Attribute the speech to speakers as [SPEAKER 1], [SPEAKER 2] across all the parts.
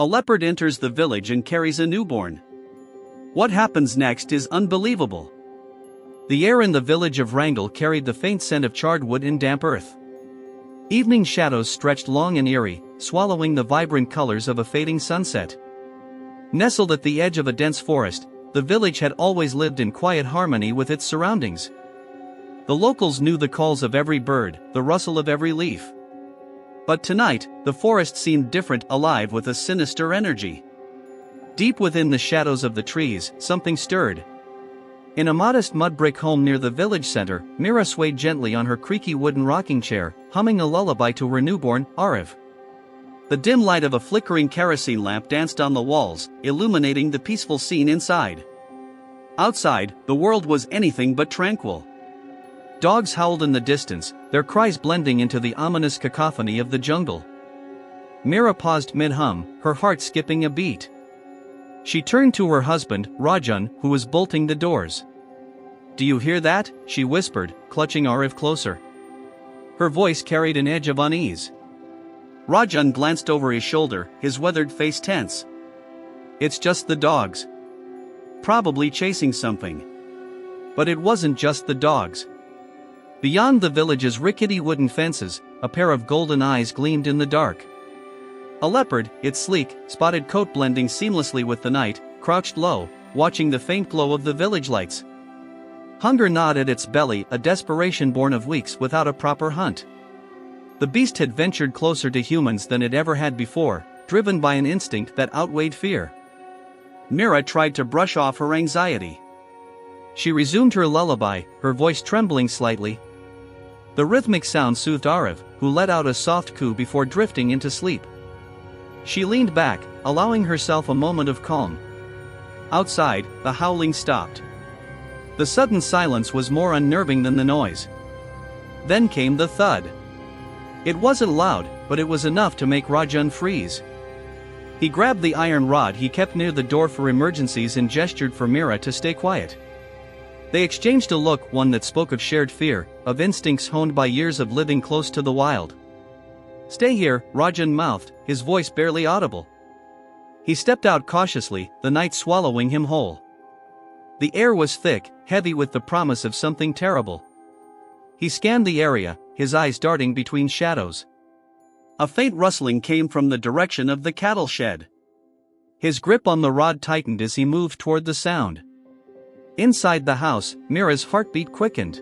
[SPEAKER 1] A leopard enters the village and carries a newborn. What happens next is unbelievable. The air in the village of Wrangell carried the faint scent of charred wood and damp earth. Evening shadows stretched long and eerie, swallowing the vibrant colors of a fading sunset. Nestled at the edge of a dense forest, the village had always lived in quiet harmony with its surroundings. The locals knew the calls of every bird, the rustle of every leaf. But tonight, the forest seemed different, alive with a sinister energy. Deep within the shadows of the trees, something stirred. In a modest mud brick home near the village center, Mira swayed gently on her creaky wooden rocking chair, humming a lullaby to her newborn, Ariv. The dim light of a flickering kerosene lamp danced on the walls, illuminating the peaceful scene inside. Outside, the world was anything but tranquil. Dogs howled in the distance, their cries blending into the ominous cacophony of the jungle. Mira paused mid-hum, her heart skipping a beat. She turned to her husband, Rajan, who was bolting the doors. "Do you hear that?" she whispered, clutching Ariv closer. Her voice carried an edge of unease. Rajan glanced over his shoulder, his weathered face tense. "It's just the dogs. Probably chasing something." But it wasn't just the dogs. Beyond the village's rickety wooden fences, a pair of golden eyes gleamed in the dark. A leopard, its sleek, spotted coat blending seamlessly with the night, crouched low, watching the faint glow of the village lights. Hunger gnawed at its belly, a desperation born of weeks without a proper hunt. The beast had ventured closer to humans than it ever had before, driven by an instinct that outweighed fear. Mira tried to brush off her anxiety. She resumed her lullaby, her voice trembling slightly. The rhythmic sound soothed Ariv, who let out a soft coo before drifting into sleep. She leaned back, allowing herself a moment of calm. Outside, the howling stopped. The sudden silence was more unnerving than the noise. Then came the thud. It wasn't loud, but it was enough to make Rajan freeze. He grabbed the iron rod he kept near the door for emergencies and gestured for Mira to stay quiet. They exchanged a look, one that spoke of shared fear, of instincts honed by years of living close to the wild. "Stay here," Rajan mouthed, his voice barely audible. He stepped out cautiously, the night swallowing him whole. The air was thick, heavy with the promise of something terrible. He scanned the area, his eyes darting between shadows. A faint rustling came from the direction of the cattle shed. His grip on the rod tightened as he moved toward the sound. Inside the house, Mira's heartbeat quickened.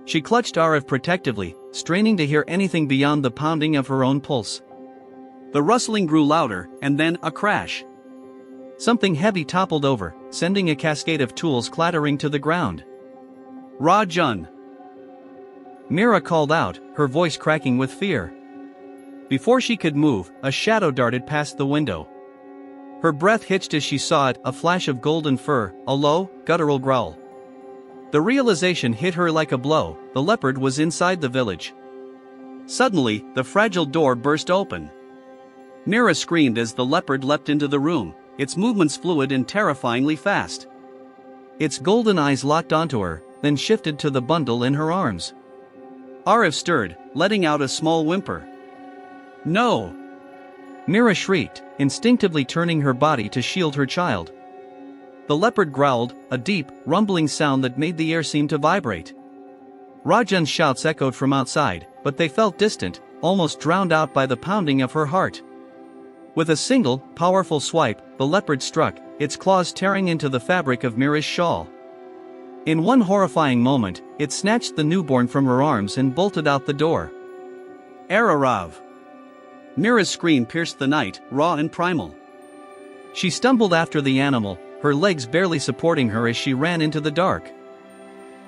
[SPEAKER 1] She clutched Ariv protectively, straining to hear anything beyond the pounding of her own pulse. The rustling grew louder, and then a crash. Something heavy toppled over, sending a cascade of tools clattering to the ground. "Rajan!" Mira called out, her voice cracking with fear. Before she could move, a shadow darted past the window. Her breath hitched as she saw it, a flash of golden fur, a low, guttural growl. The realization hit her like a blow, the leopard was inside the village. Suddenly, the fragile door burst open. Mira screamed as the leopard leapt into the room, its movements fluid and terrifyingly fast. Its golden eyes locked onto her, then shifted to the bundle in her arms. Ariv stirred, letting out a small whimper. "No!" Mira shrieked, instinctively turning her body to shield her child. The leopard growled, a deep, rumbling sound that made the air seem to vibrate. Rajan's shouts echoed from outside, but they felt distant, almost drowned out by the pounding of her heart. With a single, powerful swipe, the leopard struck, its claws tearing into the fabric of Mira's shawl. In one horrifying moment, it snatched the newborn from her arms and bolted out the door. "Ararav!" Mira's scream pierced the night, raw and primal. She stumbled after the animal, her legs barely supporting her as she ran into the dark.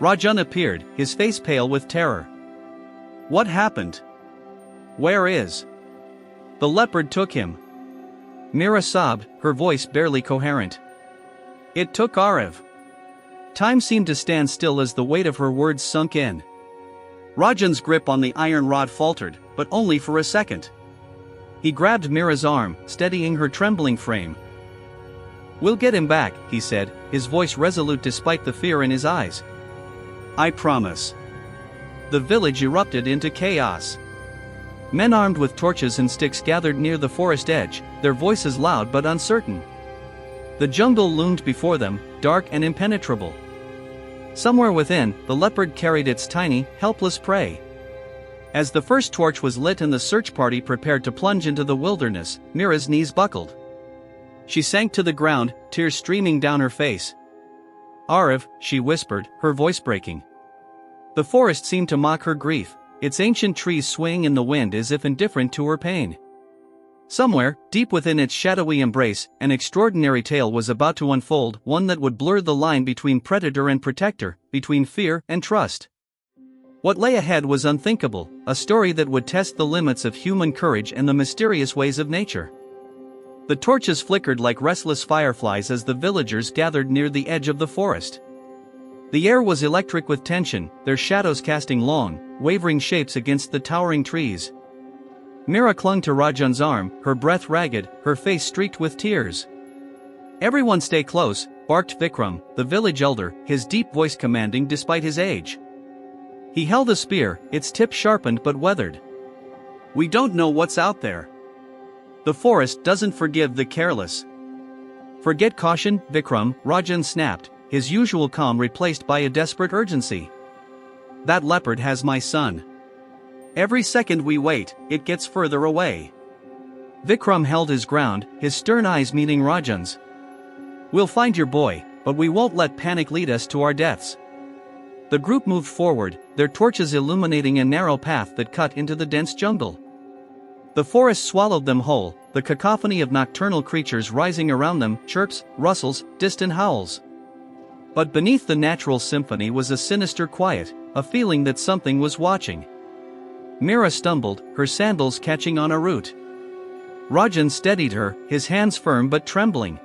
[SPEAKER 1] Rajan appeared, his face pale with terror. "What happened? Where is?" "The leopard took him." Mira sobbed, her voice barely coherent. "It took Ariv." Time seemed to stand still as the weight of her words sunk in. Rajan's grip on the iron rod faltered, but only for a second. He grabbed Mira's arm, steadying her trembling frame. "We'll get him back," he said, his voice resolute despite the fear in his eyes. "I promise." The village erupted into chaos. Men armed with torches and sticks gathered near the forest edge, their voices loud but uncertain. The jungle loomed before them, dark and impenetrable. Somewhere within, the leopard carried its tiny, helpless prey. As the first torch was lit and the search party prepared to plunge into the wilderness, Mira's knees buckled. She sank to the ground, tears streaming down her face. "Arif," she whispered, her voice breaking. The forest seemed to mock her grief, its ancient trees swaying in the wind as if indifferent to her pain. Somewhere, deep within its shadowy embrace, an extraordinary tale was about to unfold, one that would blur the line between predator and protector, between fear and trust. What lay ahead was unthinkable, a story that would test the limits of human courage and the mysterious ways of nature. The torches flickered like restless fireflies as the villagers gathered near the edge of the forest. The air was electric with tension, their shadows casting long, wavering shapes against the towering trees. Mira clung to Rajan's arm, her breath ragged, her face streaked with tears. "Everyone stay close," barked Vikram, the village elder, his deep voice commanding despite his age. He held a spear, its tip sharpened but weathered. "We don't know what's out there. The forest doesn't forgive the careless." "Forget caution, Vikram," Rajan snapped, his usual calm replaced by a desperate urgency. "That leopard has my son. Every second we wait, it gets further away." Vikram held his ground, his stern eyes meeting Rajan's. "We'll find your boy, but we won't let panic lead us to our deaths." The group moved forward, their torches illuminating a narrow path that cut into the dense jungle. The forest swallowed them whole, the cacophony of nocturnal creatures rising around them, chirps, rustles, distant howls. But beneath the natural symphony was a sinister quiet, a feeling that something was watching. Mira stumbled, her sandals catching on a root. Rajan steadied her, his hands firm but trembling.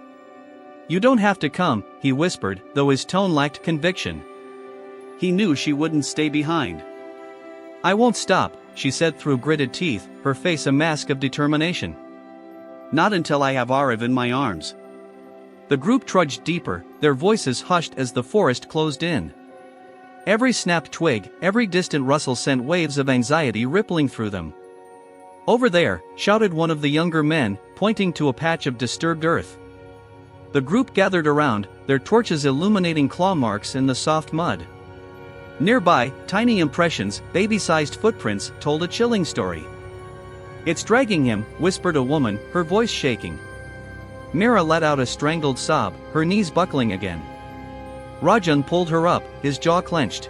[SPEAKER 1] "You don't have to come," he whispered, though his tone lacked conviction. He knew she wouldn't stay behind. "I won't stop," she said through gritted teeth, her face a mask of determination. "Not until I have Arif in my arms." The group trudged deeper, their voices hushed as the forest closed in. Every snapped twig, every distant rustle sent waves of anxiety rippling through them. "Over there," shouted one of the younger men, pointing to a patch of disturbed earth. The group gathered around, their torches illuminating claw marks in the soft mud. Nearby, tiny impressions, baby-sized footprints, told a chilling story. "It's dragging him," whispered a woman, her voice shaking. Mira let out a strangled sob, her knees buckling again. Rajan pulled her up, his jaw clenched.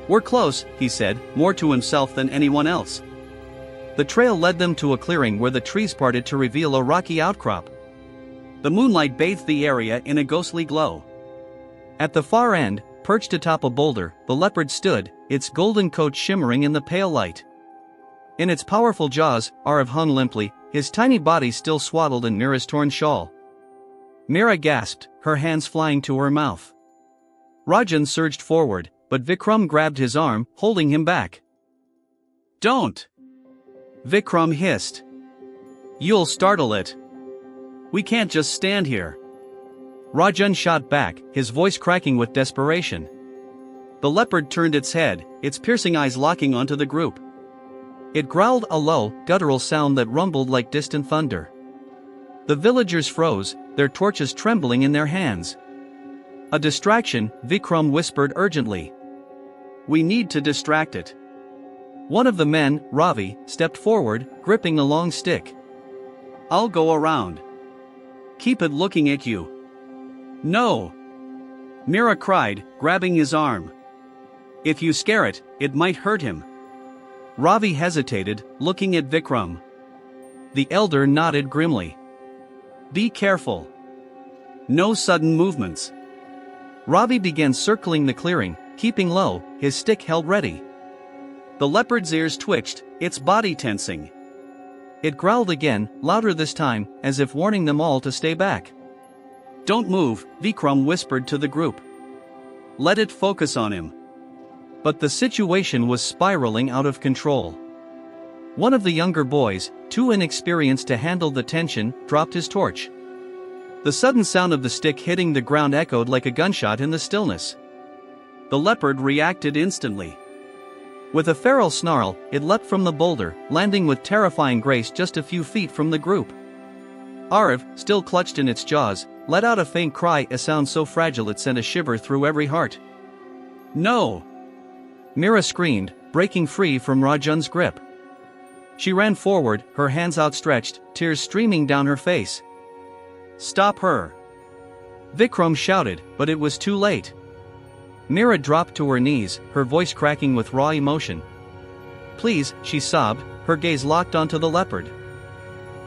[SPEAKER 1] "We're close," he said, more to himself than anyone else. The trail led them to a clearing where the trees parted to reveal a rocky outcrop. The moonlight bathed the area in a ghostly glow. At the far end, perched atop a boulder, the leopard stood, its golden coat shimmering in the pale light. In its powerful jaws, Arif hung limply, his tiny body still swaddled in Mira's torn shawl. Mira gasped, her hands flying to her mouth. Rajan surged forward, but Vikram grabbed his arm, holding him back. "Don't!" Vikram hissed. "You'll startle it. We can't just stand here." Rajan shot back, his voice cracking with desperation. The leopard turned its head, its piercing eyes locking onto the group. It growled a low, guttural sound that rumbled like distant thunder. The villagers froze, their torches trembling in their hands. "A distraction," Vikram whispered urgently. "We need to distract it." One of the men, Ravi, stepped forward, gripping a long stick. "I'll go around. Keep it looking at you." "No!" Mira cried, grabbing his arm. "If you scare it, it might hurt him." Ravi hesitated, looking at Vikram. The elder nodded grimly. "Be careful. No sudden movements." Ravi began circling the clearing, keeping low, his stick held ready. The leopard's ears twitched, its body tensing. It growled again, louder this time, as if warning them all to stay back. "Don't move," Vikram whispered to the group. "Let it focus on him." But the situation was spiraling out of control. One of the younger boys, too inexperienced to handle the tension, dropped his torch. The sudden sound of the stick hitting the ground echoed like a gunshot in the stillness. The leopard reacted instantly. With a feral snarl, it leapt from the boulder, landing with terrifying grace just a few feet from the group. Arav, still clutched in its jaws, let out a faint cry, a sound so fragile it sent a shiver through every heart. "No!" Mira screamed, breaking free from Rajan's grip. She ran forward, her hands outstretched, tears streaming down her face. "Stop her!" Vikram shouted, but it was too late. Mira dropped to her knees, her voice cracking with raw emotion. "Please," she sobbed, her gaze locked onto the leopard.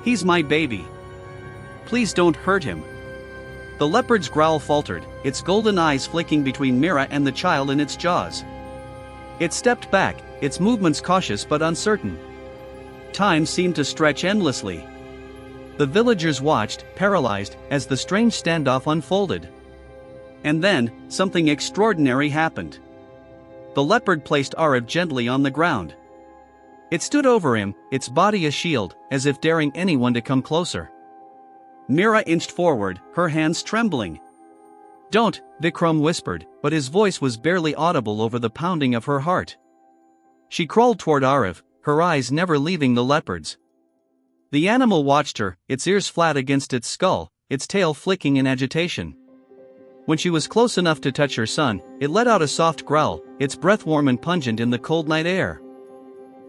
[SPEAKER 1] "He's my baby. Please don't hurt him." The leopard's growl faltered, its golden eyes flicking between Mira and the child in its jaws. It stepped back, its movements cautious but uncertain. Time seemed to stretch endlessly. The villagers watched, paralyzed, as the strange standoff unfolded. And then, something extraordinary happened. The leopard placed Arav gently on the ground. It stood over him, its body a shield, as if daring anyone to come closer. Mira inched forward, her hands trembling. "Don't," Vikram whispered, but his voice was barely audible over the pounding of her heart. She crawled toward Arav, her eyes never leaving the leopard's. The animal watched her, its ears flat against its skull, its tail flicking in agitation. When she was close enough to touch her son, it let out a soft growl, its breath warm and pungent in the cold night air.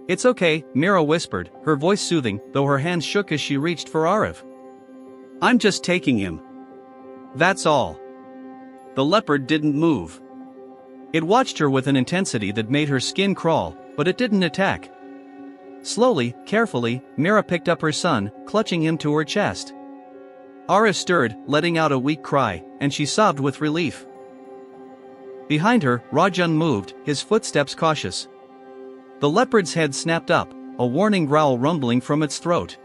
[SPEAKER 1] "It's okay," Mira whispered, her voice soothing, though her hands shook as she reached for Arav. "I'm just taking him. That's all." The leopard didn't move. It watched her with an intensity that made her skin crawl, but it didn't attack. Slowly, carefully, Mira picked up her son, clutching him to her chest. Arav stirred, letting out a weak cry, and she sobbed with relief. Behind her, Rajan moved, his footsteps cautious. The leopard's head snapped up, a warning growl rumbling from its throat.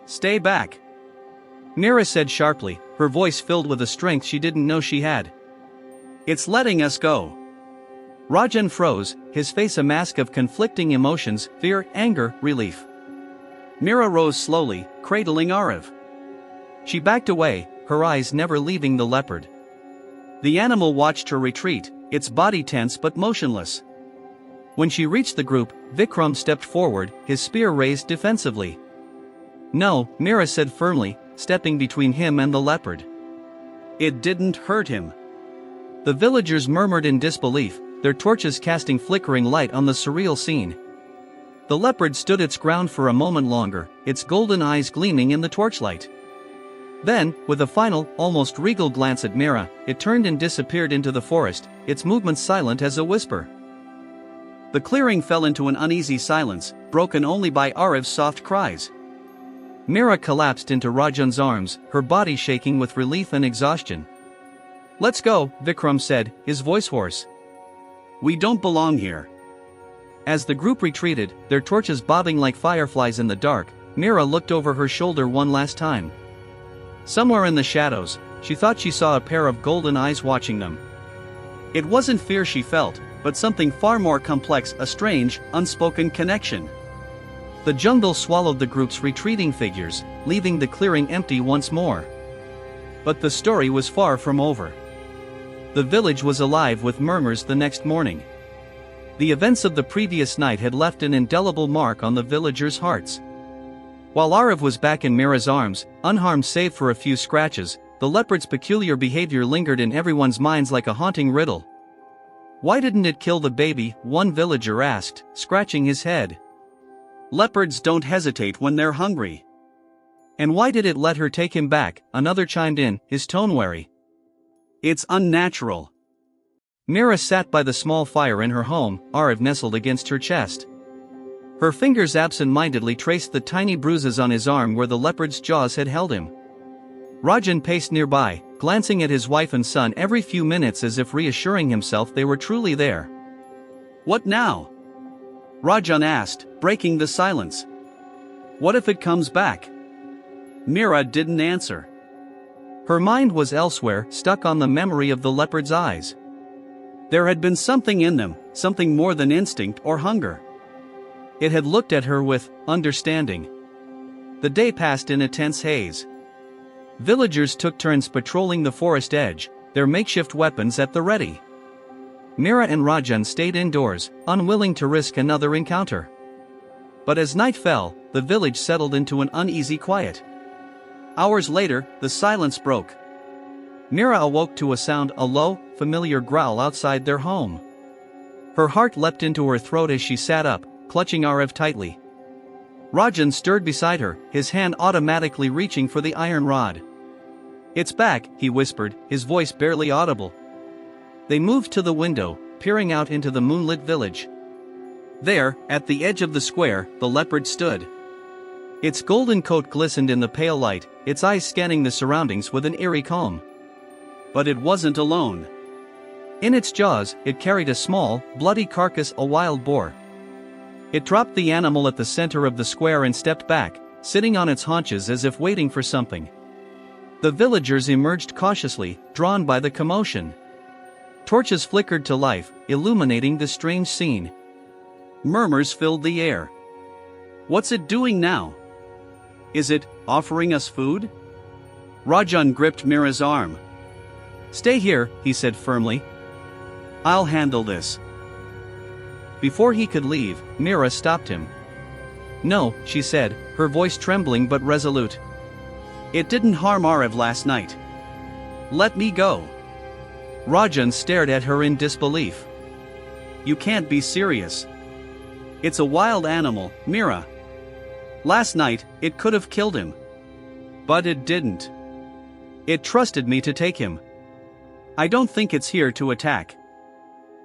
[SPEAKER 1] "Stay back," Mira said sharply, her voice filled with a strength she didn't know she had. "It's letting us go." Rajan froze, his face a mask of conflicting emotions, fear, anger, relief. Mira rose slowly, cradling Arav. She backed away, her eyes never leaving the leopard. The animal watched her retreat, its body tense but motionless. When she reached the group, Vikram stepped forward, his spear raised defensively. "No," Mira said firmly, stepping between him and the leopard. "It didn't hurt him." The villagers murmured in disbelief, their torches casting flickering light on the surreal scene. The leopard stood its ground for a moment longer, its golden eyes gleaming in the torchlight. Then, with a final, almost regal glance at Mira, it turned and disappeared into the forest, its movements silent as a whisper. The clearing fell into an uneasy silence, broken only by Arav's soft cries. Mira collapsed into Rajan's arms, her body shaking with relief and exhaustion. "Let's go," Vikram said, his voice hoarse. "We don't belong here." As the group retreated, their torches bobbing like fireflies in the dark, Mira looked over her shoulder one last time. Somewhere in the shadows, she thought she saw a pair of golden eyes watching them. It wasn't fear she felt, but something far more complex, a strange, unspoken connection. The jungle swallowed the group's retreating figures, leaving the clearing empty once more. But the story was far from over. The village was alive with murmurs the next morning. The events of the previous night had left an indelible mark on the villagers' hearts. While Arav was back in Mira's arms, unharmed save for a few scratches, the leopard's peculiar behavior lingered in everyone's minds like a haunting riddle. "Why didn't it kill the baby?" one villager asked, scratching his head. "Leopards don't hesitate when they're hungry." "And why did it let her take him back?" another chimed in, his tone wary. "It's unnatural." Mira sat by the small fire in her home, Arav nestled against her chest. Her fingers absent-mindedly traced the tiny bruises on his arm where the leopard's jaws had held him. Rajan paced nearby, glancing at his wife and son every few minutes as if reassuring himself they were truly there. "What now?" Rajan asked, breaking the silence. "What if it comes back?" Mira didn't answer. Her mind was elsewhere, stuck on the memory of the leopard's eyes. There had been something in them, something more than instinct or hunger. It had looked at her with understanding. The day passed in a tense haze. Villagers took turns patrolling the forest edge, their makeshift weapons at the ready. Mira and Rajan stayed indoors, unwilling to risk another encounter. But as night fell, the village settled into an uneasy quiet. Hours later, the silence broke. Mira awoke to a low, familiar growl outside their home. Her heart leapt into her throat as she sat up, clutching Arav tightly. Rajan stirred beside her, his hand automatically reaching for the iron rod. "It's back," he whispered, his voice barely audible. They moved to the window, peering out into the moonlit village. There, at the edge of the square, the leopard stood. Its golden coat glistened in the pale light, its eyes scanning the surroundings with an eerie calm. But it wasn't alone. In its jaws, it carried a small, bloody carcass, a wild boar. It dropped the animal at the center of the square and stepped back, sitting on its haunches as if waiting for something. The villagers emerged cautiously, drawn by the commotion. Torches flickered to life, illuminating the strange scene. Murmurs filled the air. "What's it doing now? Is it offering us food?" Rajan gripped Mira's arm. "Stay here," he said firmly. "I'll handle this." Before he could leave, Mira stopped him. "No," she said, her voice trembling but resolute. "It didn't harm Arav last night. Let me go." Rajan stared at her in disbelief. "You can't be serious. It's a wild animal, Mira. Last night, it could have killed him. But it didn't. It trusted me to take him. I don't think it's here to attack."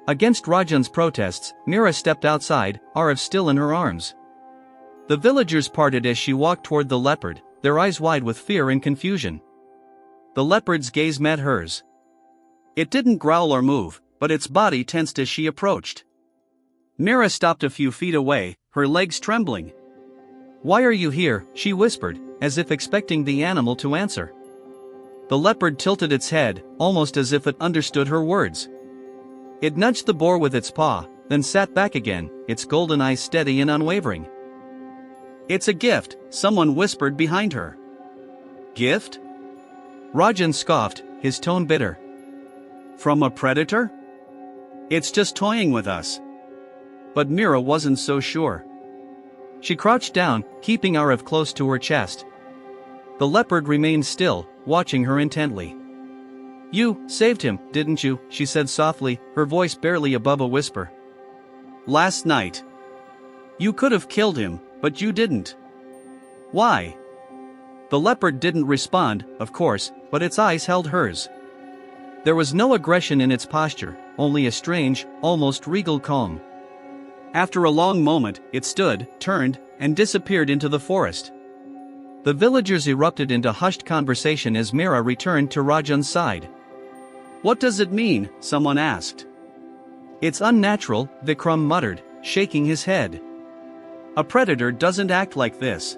[SPEAKER 1] Against Rajan's protests, Mira stepped outside, Arav still in her arms. The villagers parted as she walked toward the leopard, their eyes wide with fear and confusion. The leopard's gaze met hers. It didn't growl or move, but its body tensed as she approached. Mira stopped a few feet away, her legs trembling. "Why are you here?" she whispered, as if expecting the animal to answer. The leopard tilted its head, almost as if it understood her words. It nudged the boar with its paw, then sat back again, its golden eyes steady and unwavering. "It's a gift," someone whispered behind her. "Gift?" Rajan scoffed, his tone bitter. "From a predator? It's just toying with us." But Mira wasn't so sure. She crouched down, keeping Arav close to her chest. The leopard remained still, watching her intently. "You saved him, didn't you?" she said softly, her voice barely above a whisper. "Last night. You could have killed him, but you didn't. Why?" The leopard didn't respond, of course, but its eyes held hers. There was no aggression in its posture, only a strange, almost regal calm. After a long moment, it stood, turned, and disappeared into the forest. The villagers erupted into hushed conversation as Mira returned to Rajan's side. "What does it mean?" someone asked. "It's unnatural," Vikram muttered, shaking his head. "A predator doesn't act like this."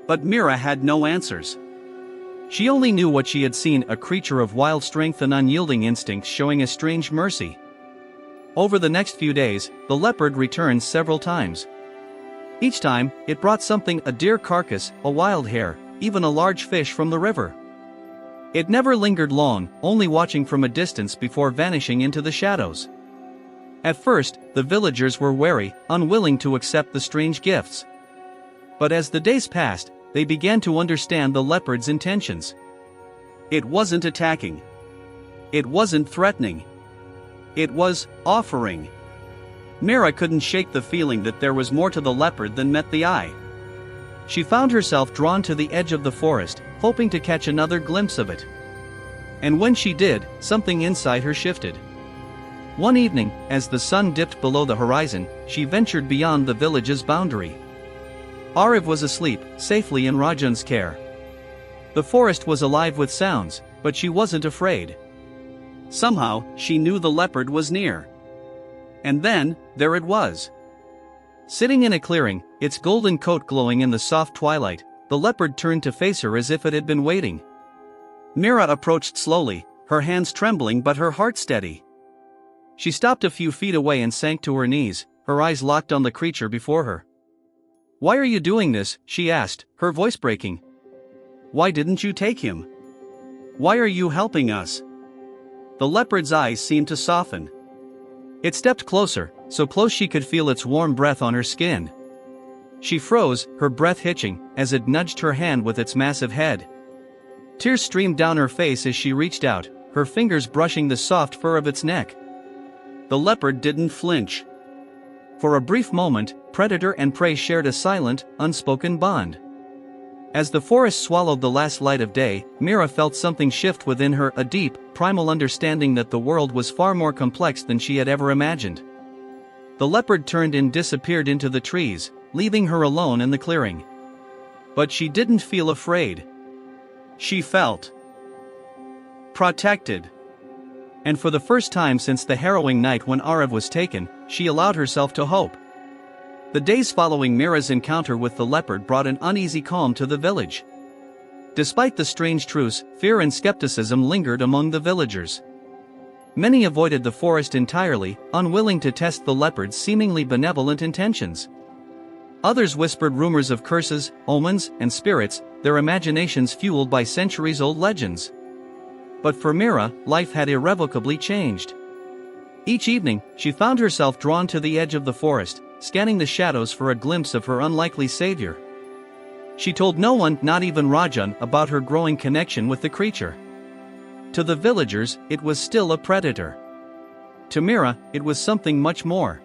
[SPEAKER 1] But Mira had no answers. She only knew what she had seen, a creature of wild strength and unyielding instincts showing a strange mercy. Over the next few days, the leopard returned several times. Each time, it brought something: a deer carcass, a wild hare, even a large fish from the river. It never lingered long, only watching from a distance before vanishing into the shadows. At first, the villagers were wary, unwilling to accept the strange gifts. But as the days passed, they began to understand the leopard's intentions. It wasn't attacking. It wasn't threatening. It was offering. Mira couldn't shake the feeling that there was more to the leopard than met the eye. She found herself drawn to the edge of the forest, hoping to catch another glimpse of it. And when she did, something inside her shifted. One evening, as the sun dipped below the horizon, she ventured beyond the village's boundary. Arav was asleep, safely in Rajan's care. The forest was alive with sounds, but she wasn't afraid. Somehow, she knew the leopard was near. And then, there it was. Sitting in a clearing, its golden coat glowing in the soft twilight, the leopard turned to face her as if it had been waiting. Mira approached slowly, her hands trembling but her heart steady. She stopped a few feet away and sank to her knees, her eyes locked on the creature before her. "Why are you doing this?" she asked, her voice breaking. "Why didn't you take him? Why are you helping us?" The leopard's eyes seemed to soften. It stepped closer, so close she could feel its warm breath on her skin. She froze, her breath hitching, as it nudged her hand with its massive head. Tears streamed down her face as she reached out, her fingers brushing the soft fur of its neck. The leopard didn't flinch. For a brief moment, predator and prey shared a silent, unspoken bond. As the forest swallowed the last light of day, Mira felt something shift within her, a deep, primal understanding that the world was far more complex than she had ever imagined. The leopard turned and disappeared into the trees, leaving her alone in the clearing. But she didn't feel afraid. She felt protected. And for the first time since the harrowing night when Arav was taken, she allowed herself to hope. The days following Mira's encounter with the leopard brought an uneasy calm to the village. Despite the strange truce, fear and skepticism lingered among the villagers. Many avoided the forest entirely, unwilling to test the leopard's seemingly benevolent intentions. Others whispered rumors of curses, omens, and spirits, their imaginations fueled by centuries-old legends. But for Mira, life had irrevocably changed. Each evening, she found herself drawn to the edge of the forest, scanning the shadows for a glimpse of her unlikely savior. She told no one, not even Rajan, about her growing connection with the creature. To the villagers, it was still a predator. To Mira, it was something much more.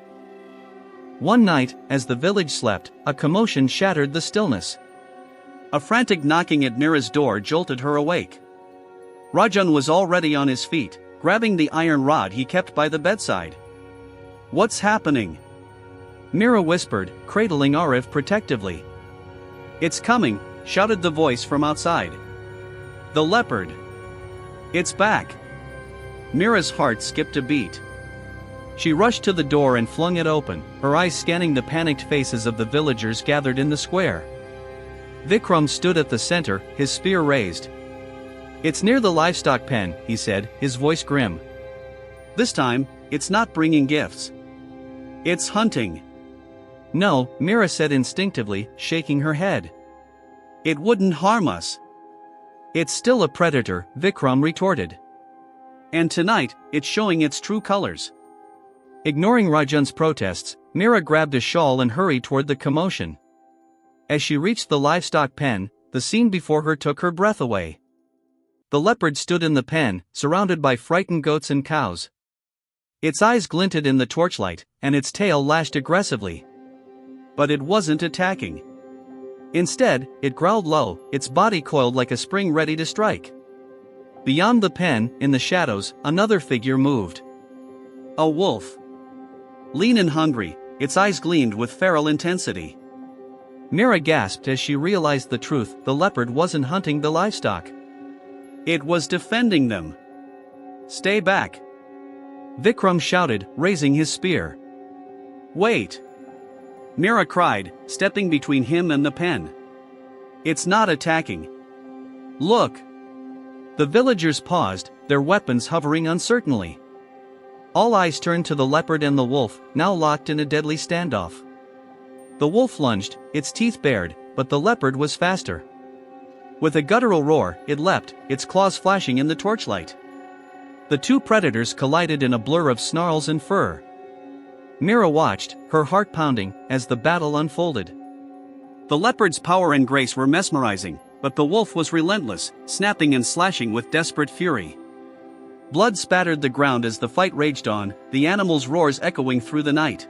[SPEAKER 1] One night, as the village slept, a commotion shattered the stillness. A frantic knocking at Mira's door jolted her awake. Rajan was already on his feet, grabbing the iron rod he kept by the bedside. "What's happening?" Mira whispered, cradling Arav protectively. "It's coming," shouted the voice from outside. "The leopard. It's back." Mira's heart skipped a beat. She rushed to the door and flung it open, her eyes scanning the panicked faces of the villagers gathered in the square. Vikram stood at the center, his spear raised. "It's near the livestock pen," he said, his voice grim. "This time, it's not bringing gifts. It's hunting." "No," Mira said instinctively, shaking her head. "It wouldn't harm us." "It's still a predator," Vikram retorted. "And tonight, it's showing its true colors." Ignoring Rajan's protests, Mira grabbed a shawl and hurried toward the commotion. As she reached the livestock pen, the scene before her took her breath away. The leopard stood in the pen, surrounded by frightened goats and cows. Its eyes glinted in the torchlight, and its tail lashed aggressively. But it wasn't attacking. Instead, it growled low, its body coiled like a spring ready to strike. Beyond the pen, in the shadows, another figure moved. A wolf. Lean and hungry, its eyes gleamed with feral intensity. Mira gasped as she realized the truth: the leopard wasn't hunting the livestock. It was defending them. "Stay back!" Vikram shouted, raising his spear. "Wait!" Mira cried, stepping between him and the pen. "It's not attacking. Look!" The villagers paused, their weapons hovering uncertainly. All eyes turned to the leopard and the wolf, now locked in a deadly standoff. The wolf lunged, its teeth bared, but the leopard was faster. With a guttural roar, it leapt, its claws flashing in the torchlight. The two predators collided in a blur of snarls and fur. Mira watched, her heart pounding, as the battle unfolded. The leopard's power and grace were mesmerizing, but the wolf was relentless, snapping and slashing with desperate fury. Blood spattered the ground as the fight raged on, the animal's roars echoing through the night.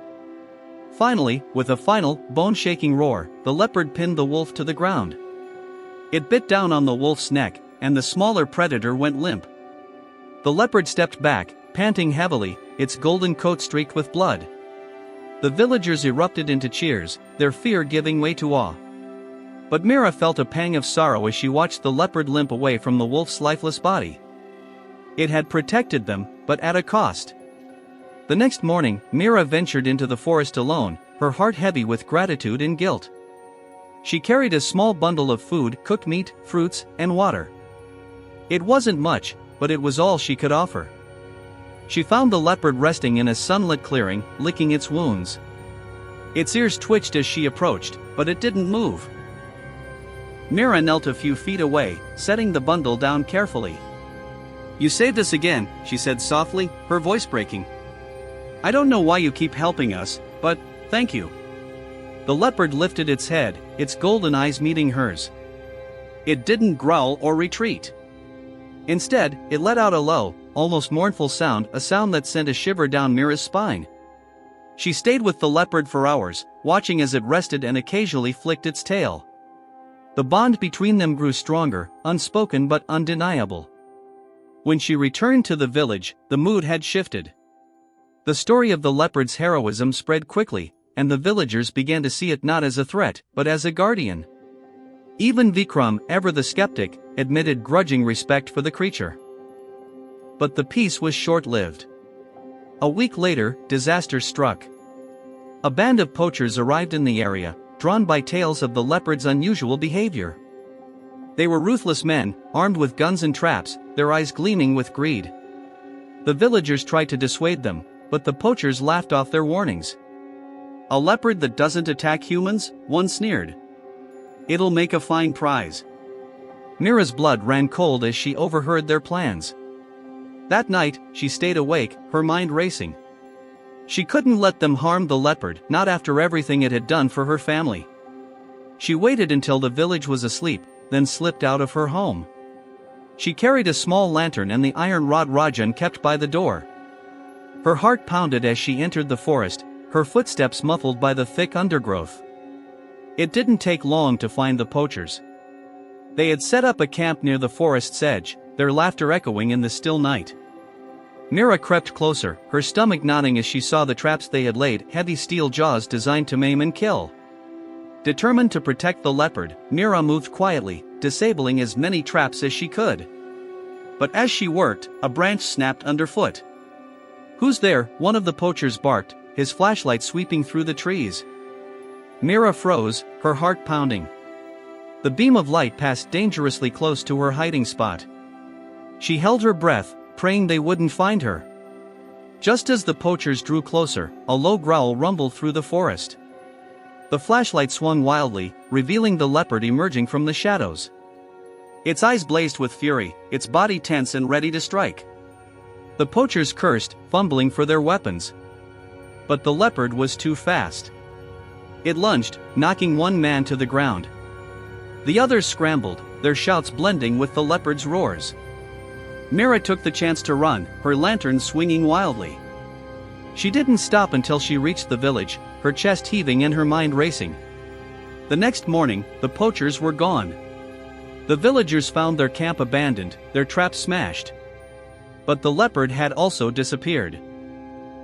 [SPEAKER 1] Finally, with a final, bone-shaking roar, the leopard pinned the wolf to the ground. It bit down on the wolf's neck, and the smaller predator went limp. The leopard stepped back, panting heavily, its golden coat streaked with blood. The villagers erupted into cheers, their fear giving way to awe. But Mira felt a pang of sorrow as she watched the leopard limp away from the wolf's lifeless body. It had protected them, but at a cost. The next morning, Mira ventured into the forest alone, her heart heavy with gratitude and guilt. She carried a small bundle of food, cooked meat, fruits, and water. It wasn't much, but it was all she could offer. She found the leopard resting in a sunlit clearing, licking its wounds. Its ears twitched as she approached, but it didn't move. Mira knelt a few feet away, setting the bundle down carefully. "You saved us again," she said softly, her voice breaking. "I don't know why you keep helping us, but thank you." The leopard lifted its head, its golden eyes meeting hers. It didn't growl or retreat. Instead, it let out a low, almost mournful sound, a sound that sent a shiver down Mira's spine. She stayed with the leopard for hours, watching as it rested and occasionally flicked its tail. The bond between them grew stronger, unspoken but undeniable. When she returned to the village, the mood had shifted. The story of the leopard's heroism spread quickly, and the villagers began to see it not as a threat, but as a guardian. Even Vikram, ever the skeptic, admitted grudging respect for the creature. But the peace was short-lived. A week later, disaster struck. A band of poachers arrived in the area, drawn by tales of the leopard's unusual behavior. They were ruthless men, armed with guns and traps, their eyes gleaming with greed. The villagers tried to dissuade them, but the poachers laughed off their warnings. "A leopard that doesn't attack humans?" one sneered. "It'll make a fine prize." Mira's blood ran cold as she overheard their plans. That night, she stayed awake, her mind racing. She couldn't let them harm the leopard, not after everything it had done for her family. She waited until the village was asleep, then slipped out of her home. She carried a small lantern and the iron rod Rajan kept by the door. Her heart pounded as she entered the forest, her footsteps muffled by the thick undergrowth. It didn't take long to find the poachers. They had set up a camp near the forest's edge, their laughter echoing in the still night. Mira crept closer, her stomach knotting as she saw the traps they had laid, heavy steel jaws designed to maim and kill. Determined to protect the leopard, Mira moved quietly, disabling as many traps as she could. But as she worked, a branch snapped underfoot. "Who's there?" one of the poachers barked, his flashlight sweeping through the trees. Mira froze, her heart pounding. The beam of light passed dangerously close to her hiding spot. She held her breath, praying they wouldn't find her. Just as the poachers drew closer, a low growl rumbled through the forest. The flashlight swung wildly, revealing the leopard emerging from the shadows. Its eyes blazed with fury, its body tense and ready to strike. The poachers cursed, fumbling for their weapons. But the leopard was too fast. It lunged, knocking one man to the ground. The others scrambled, their shouts blending with the leopard's roars. Mira took the chance to run, her lantern swinging wildly. She didn't stop until she reached the village, her chest heaving and her mind racing. The next morning, the poachers were gone. The villagers found their camp abandoned, their traps smashed. But the leopard had also disappeared.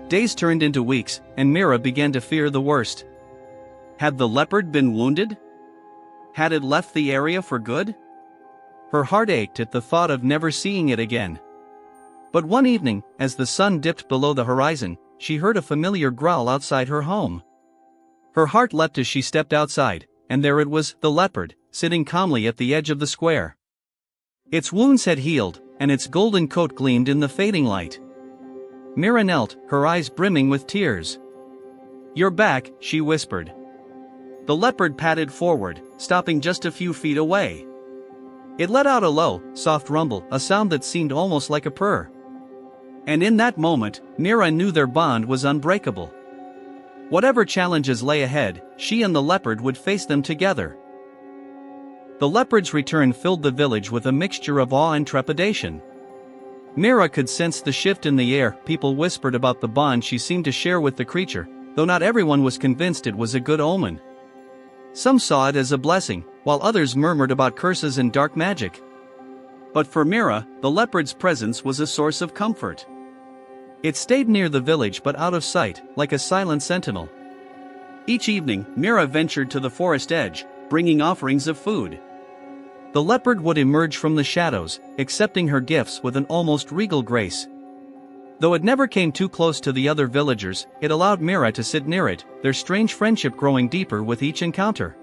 [SPEAKER 1] Days turned into weeks, and Mira began to fear the worst. Had the leopard been wounded? Had it left the area for good? Her heart ached at the thought of never seeing it again. But one evening, as the sun dipped below the horizon, she heard a familiar growl outside her home. Her heart leapt as she stepped outside, and there it was, the leopard, sitting calmly at the edge of the square. Its wounds had healed, and its golden coat gleamed in the fading light. Mira knelt, her eyes brimming with tears. "You're back," she whispered. The leopard padded forward, stopping just a few feet away. It let out a low, soft rumble, a sound that seemed almost like a purr. And in that moment, Mira knew their bond was unbreakable. Whatever challenges lay ahead, she and the leopard would face them together. The leopard's return filled the village with a mixture of awe and trepidation. Mira could sense the shift in the air, people whispered about the bond she seemed to share with the creature, though not everyone was convinced it was a good omen. Some saw it as a blessing, while others murmured about curses and dark magic. But for Mira, the leopard's presence was a source of comfort. It stayed near the village but out of sight, like a silent sentinel. Each evening, Mira ventured to the forest edge, bringing offerings of food. The leopard would emerge from the shadows, accepting her gifts with an almost regal grace. Though it never came too close to the other villagers, it allowed Mira to sit near it, their strange friendship growing deeper with each encounter.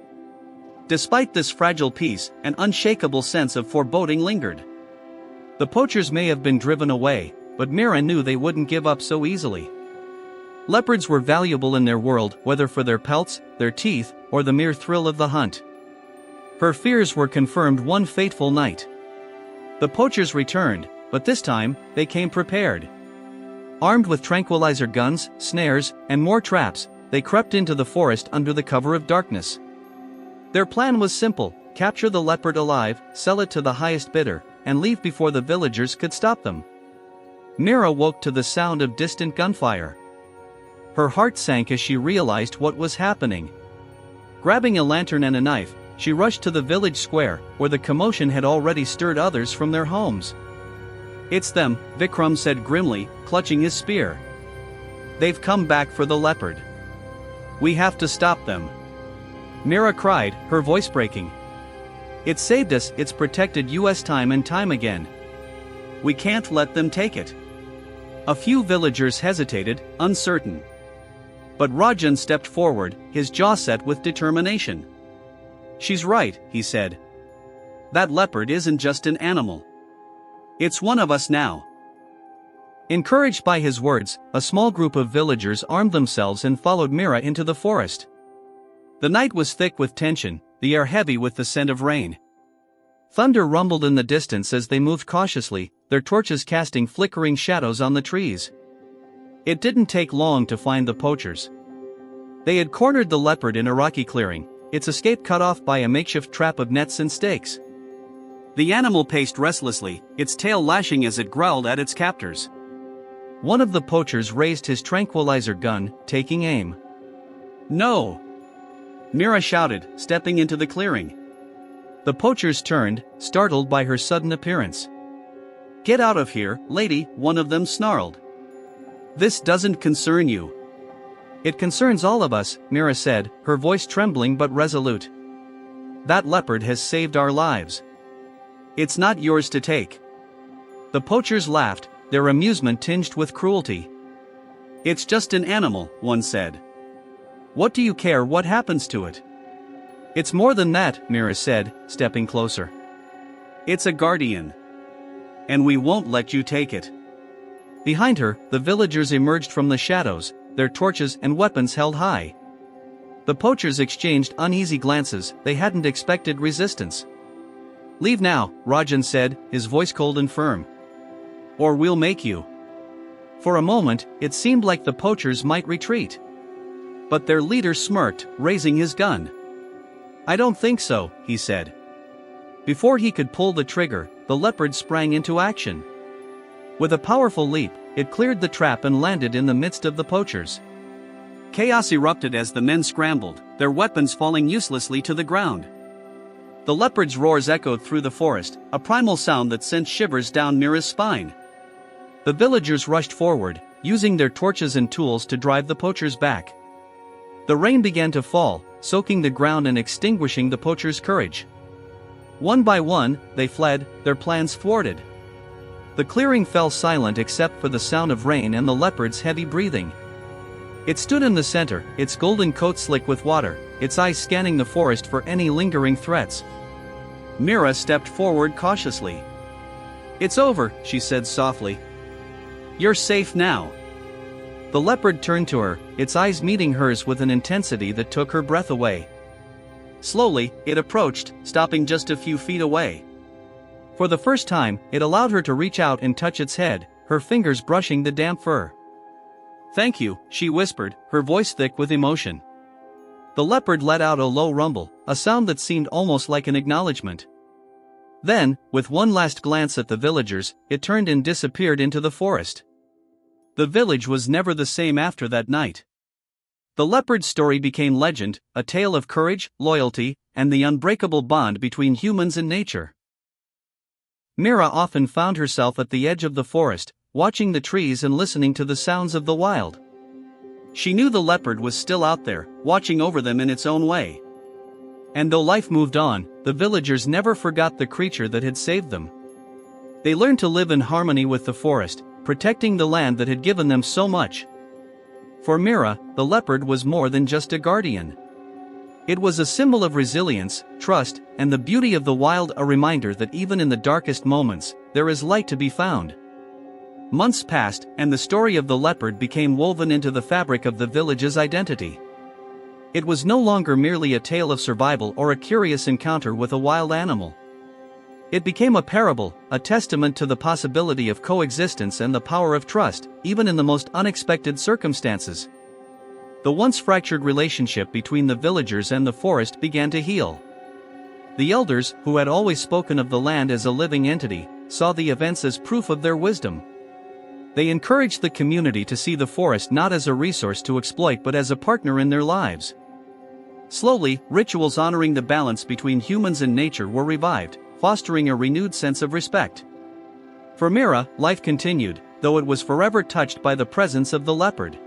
[SPEAKER 1] Despite this fragile peace, an unshakable sense of foreboding lingered. The poachers may have been driven away, but Mira knew they wouldn't give up so easily. Leopards were valuable in their world, whether for their pelts, their teeth, or the mere thrill of the hunt. Her fears were confirmed one fateful night. The poachers returned, but this time, they came prepared. Armed with tranquilizer guns, snares, and more traps, they crept into the forest under the cover of darkness. Their plan was simple: capture the leopard alive, sell it to the highest bidder, and leave before the villagers could stop them. Mira woke to the sound of distant gunfire. Her heart sank as she realized what was happening. Grabbing a lantern and a knife, she rushed to the village square, where the commotion had already stirred others from their homes. "It's them," Vikram said grimly, clutching his spear. "They've come back for the leopard. We have to stop them." Mira cried, her voice breaking. "It saved us, it's protected us time and time again. We can't let them take it." A few villagers hesitated, uncertain. But Rajan stepped forward, his jaw set with determination. "She's right," he said. "That leopard isn't just an animal. It's one of us now." Encouraged by his words, a small group of villagers armed themselves and followed Mira into the forest. The night was thick with tension, the air heavy with the scent of rain. Thunder rumbled in the distance as they moved cautiously, their torches casting flickering shadows on the trees. It didn't take long to find the poachers. They had cornered the leopard in a rocky clearing, its escape cut off by a makeshift trap of nets and stakes. The animal paced restlessly, its tail lashing as it growled at its captors. One of the poachers raised his tranquilizer gun, taking aim. "No!" Mira shouted, stepping into the clearing. The poachers turned, startled by her sudden appearance. "Get out of here, lady," one of them snarled. "This doesn't concern you." "It concerns all of us," Mira said, her voice trembling but resolute. "That leopard has saved our lives. It's not yours to take." The poachers laughed, their amusement tinged with cruelty. "It's just an animal," one said. "What do you care what happens to it?" "It's more than that," Mira said, stepping closer. "It's a guardian. And we won't let you take it." Behind her, the villagers emerged from the shadows, their torches and weapons held high. The poachers exchanged uneasy glances, they hadn't expected resistance. "Leave now," Rajan said, his voice cold and firm. "Or we'll make you." For a moment, it seemed like the poachers might retreat. But their leader smirked, raising his gun. "I don't think so," he said. Before he could pull the trigger, the leopard sprang into action. With a powerful leap, it cleared the trap and landed in the midst of the poachers. Chaos erupted as the men scrambled, their weapons falling uselessly to the ground. The leopard's roars echoed through the forest, a primal sound that sent shivers down Mira's spine. The villagers rushed forward, using their torches and tools to drive the poachers back. The rain began to fall, soaking the ground and extinguishing the poachers' courage. One by one, they fled, their plans thwarted. The clearing fell silent except for the sound of rain and the leopard's heavy breathing. It stood in the center, its golden coat slick with water, its eyes scanning the forest for any lingering threats. Mira stepped forward cautiously. "It's over," she said softly. "You're safe now." The leopard turned to her, its eyes meeting hers with an intensity that took her breath away. Slowly, it approached, stopping just a few feet away. For the first time, it allowed her to reach out and touch its head, her fingers brushing the damp fur. "Thank you," she whispered, her voice thick with emotion. The leopard let out a low rumble, a sound that seemed almost like an acknowledgement. Then, with one last glance at the villagers, it turned and disappeared into the forest. The village was never the same after that night. The leopard's story became legend, a tale of courage, loyalty, and the unbreakable bond between humans and nature. Mira often found herself at the edge of the forest, watching the trees and listening to the sounds of the wild. She knew the leopard was still out there, watching over them in its own way. And though life moved on, the villagers never forgot the creature that had saved them. They learned to live in harmony with the forest, protecting the land that had given them so much. For Mira, the leopard was more than just a guardian. It was a symbol of resilience, trust, and the beauty of the wild, a reminder that even in the darkest moments, there is light to be found. Months passed, and the story of the leopard became woven into the fabric of the village's identity. It was no longer merely a tale of survival or a curious encounter with a wild animal. It became a parable, a testament to the possibility of coexistence and the power of trust, even in the most unexpected circumstances. The once fractured relationship between the villagers and the forest began to heal. The elders, who had always spoken of the land as a living entity, saw the events as proof of their wisdom. They encouraged the community to see the forest not as a resource to exploit but as a partner in their lives. Slowly, rituals honoring the balance between humans and nature were revived, fostering a renewed sense of respect. For Mira, life continued, though it was forever touched by the presence of the leopard.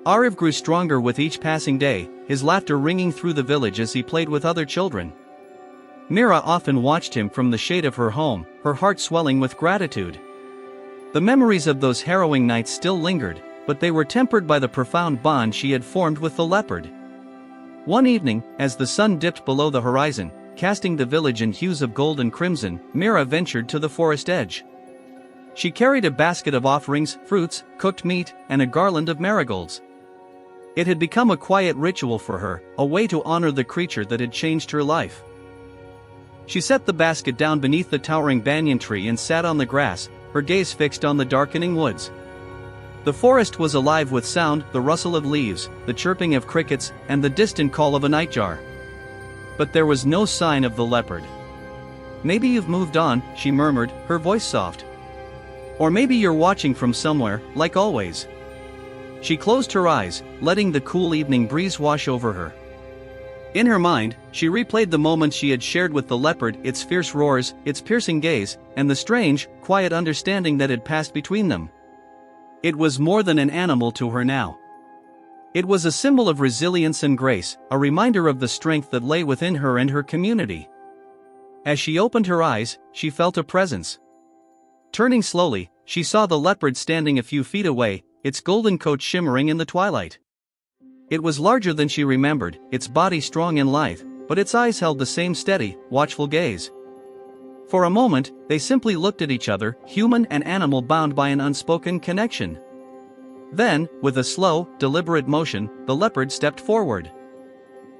[SPEAKER 1] Ariv grew stronger with each passing day, his laughter ringing through the village as he played with other children. Mira often watched him from the shade of her home, her heart swelling with gratitude. The memories of those harrowing nights still lingered, but they were tempered by the profound bond she had formed with the leopard. One evening, as the sun dipped below the horizon, casting the village in hues of gold and crimson, Mira ventured to the forest edge. She carried a basket of offerings, fruits, cooked meat, and a garland of marigolds. It had become a quiet ritual for her, a way to honor the creature that had changed her life. She set the basket down beneath the towering banyan tree and sat on the grass, her gaze fixed on the darkening woods. The forest was alive with sound, the rustle of leaves, the chirping of crickets, and the distant call of a nightjar. But there was no sign of the leopard. "Maybe you've moved on," she murmured, her voice soft. "Or maybe you're watching from somewhere, like always." She closed her eyes, letting the cool evening breeze wash over her. In her mind, she replayed the moments she had shared with the leopard, its fierce roars, its piercing gaze, and the strange, quiet understanding that had passed between them. It was more than an animal to her now. It was a symbol of resilience and grace, a reminder of the strength that lay within her and her community. As she opened her eyes, she felt a presence. Turning slowly, she saw the leopard standing a few feet away, its golden coat shimmering in the twilight. It was larger than she remembered, its body strong and lithe, but its eyes held the same steady, watchful gaze. For a moment, they simply looked at each other, human and animal bound by an unspoken connection. Then, with a slow, deliberate motion, the leopard stepped forward.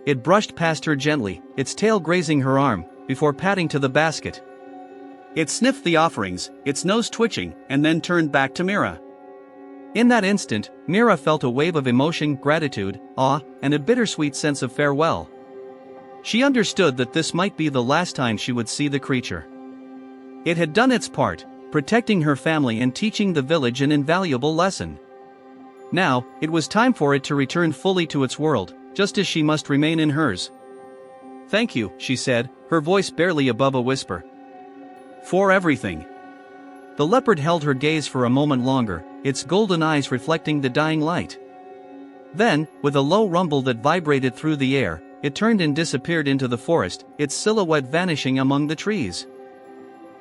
[SPEAKER 1] It brushed past her gently, its tail grazing her arm, before padding to the basket. It sniffed the offerings, its nose twitching, and then turned back to Mira. In that instant, Mira felt a wave of emotion, gratitude, awe, and a bittersweet sense of farewell. She understood that this might be the last time she would see the creature. It had done its part, protecting her family and teaching the village an invaluable lesson. Now, it was time for it to return fully to its world, just as she must remain in hers. "Thank you," she said, her voice barely above a whisper. "For everything." The leopard held her gaze for a moment longer, its golden eyes reflecting the dying light. Then, with a low rumble that vibrated through the air, it turned and disappeared into the forest, its silhouette vanishing among the trees.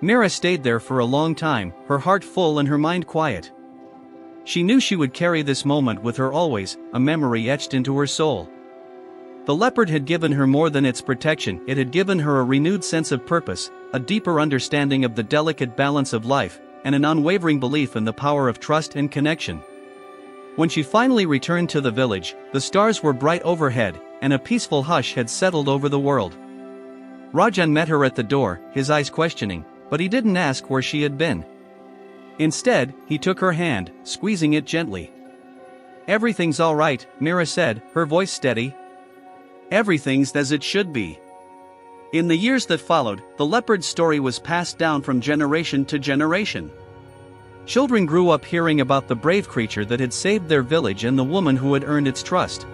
[SPEAKER 1] Mira stayed there for a long time, her heart full and her mind quiet. She knew she would carry this moment with her always, a memory etched into her soul. The leopard had given her more than its protection, it had given her a renewed sense of purpose, a deeper understanding of the delicate balance of life, and an unwavering belief in the power of trust and connection. When she finally returned to the village, the stars were bright overhead, and a peaceful hush had settled over the world. Rajan met her at the door, his eyes questioning, but he didn't ask where she had been. Instead, he took her hand, squeezing it gently. "Everything's all right," Mira said, her voice steady. "Everything's as it should be." In the years that followed, the leopard's story was passed down from generation to generation. Children grew up hearing about the brave creature that had saved their village and the woman who had earned its trust.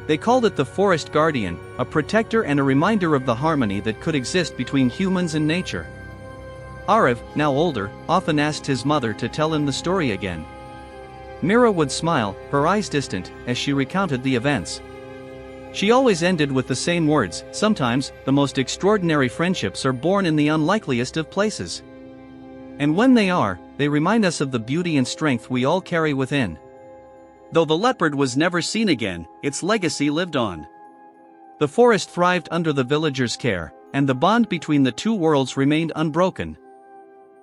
[SPEAKER 1] They called it the forest guardian, a protector and a reminder of the harmony that could exist between humans and nature. Ariv, now older, often asked his mother to tell him the story again. Mira would smile, her eyes distant, as she recounted the events. She always ended with the same words, "Sometimes, the most extraordinary friendships are born in the unlikeliest of places. And when they are, they remind us of the beauty and strength we all carry within." Though the leopard was never seen again, its legacy lived on. The forest thrived under the villagers' care, and the bond between the two worlds remained unbroken.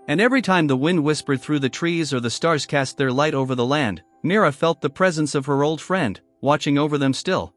[SPEAKER 1] And every time the wind whispered through the trees or the stars cast their light over the land, Mira felt the presence of her old friend, watching over them still.